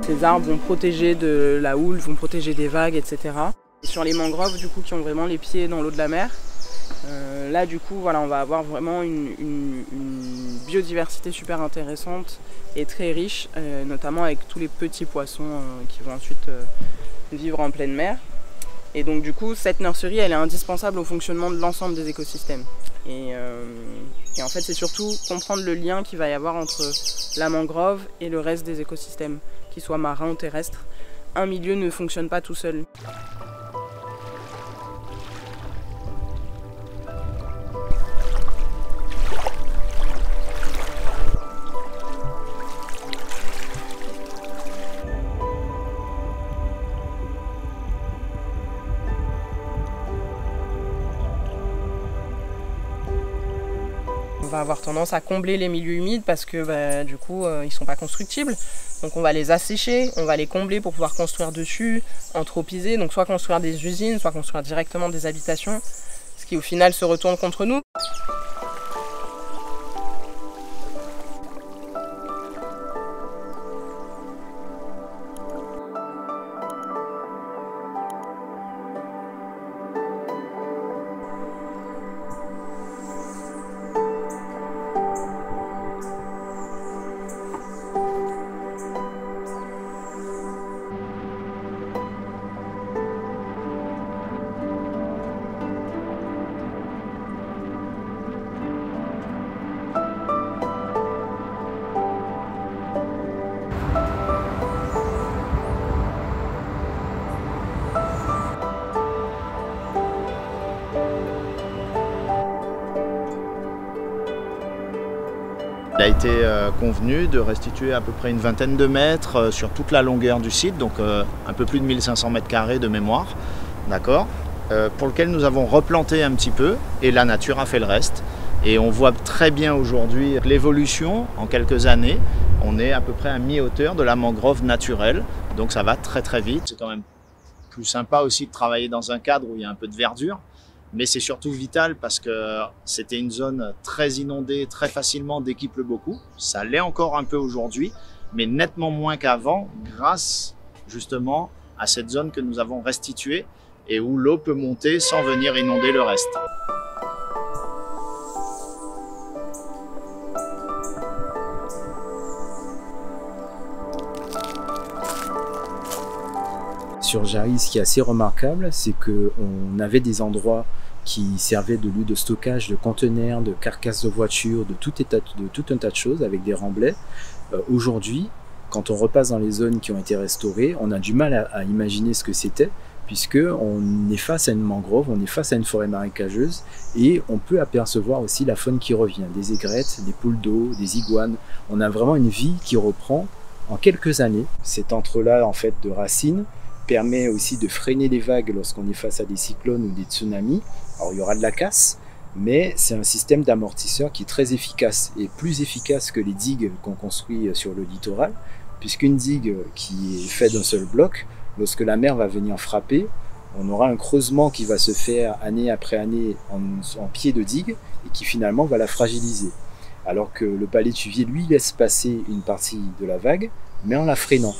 Ces arbres vont protéger de la houle, vont protéger des vagues, etc. Sur les mangroves, du coup, qui ont vraiment les pieds dans l'eau de la mer, là, du coup, voilà, on va avoir vraiment une biodiversité super intéressante et très riche, notamment avec tous les petits poissons qui vont ensuite vivre en pleine mer. Et donc, du coup, cette nurserie, elle est indispensable au fonctionnement de l'ensemble des écosystèmes. Et en fait, c'est surtout comprendre le lien qu'il va y avoir entre la mangrove et le reste des écosystèmes, qu'ils soient marins ou terrestres. Un milieu ne fonctionne pas tout seul. On va avoir tendance à combler les milieux humides parce que du coup ils sont pas constructibles. Donc on va les assécher, on va les combler pour pouvoir construire dessus, anthropiser, donc soit construire des usines, soit construire directement des habitations, ce qui au final se retourne contre nous. Il a été convenu de restituer à peu près une vingtaine de mètres sur toute la longueur du site, donc un peu plus de 1500 mètres carrés de mémoire, d'accord, pour lequel nous avons replanté un petit peu et la nature a fait le reste. Et on voit très bien aujourd'hui l'évolution en quelques années. On est à peu près à mi-hauteur de la mangrove naturelle, donc ça va très très vite. C'est quand même plus sympa aussi de travailler dans un cadre où il y a un peu de verdure. Mais c'est surtout vital parce que c'était une zone très inondée, très facilement dès qu'il pleut beaucoup. Ça l'est encore un peu aujourd'hui, mais nettement moins qu'avant, grâce justement à cette zone que nous avons restituée et où l'eau peut monter sans venir inonder le reste. Sur Jarry, ce qui est assez remarquable, c'est qu'on avait des endroits qui servaient de lieu de stockage de conteneurs, de carcasses de voitures, de tout un tas de choses avec des remblais. Aujourd'hui, quand on repasse dans les zones qui ont été restaurées, on a du mal à imaginer ce que c'était, puisqu'on est face à une mangrove, on est face à une forêt marécageuse, et on peut apercevoir aussi la faune qui revient, des aigrettes, des poules d'eau, des iguanes. On a vraiment une vie qui reprend en quelques années. Cet entrelac en fait de racines permet aussi de freiner les vagues lorsqu'on est face à des cyclones ou des tsunamis. Alors il y aura de la casse, mais c'est un système d'amortisseur qui est très efficace et plus efficace que les digues qu'on construit sur le littoral, puisqu'une digue qui est faite d'un seul bloc, lorsque la mer va venir frapper, on aura un creusement qui va se faire année après année en pied de digue et qui finalement va la fragiliser. Alors que le palétuvier, lui, laisse passer une partie de la vague, mais en la freinant.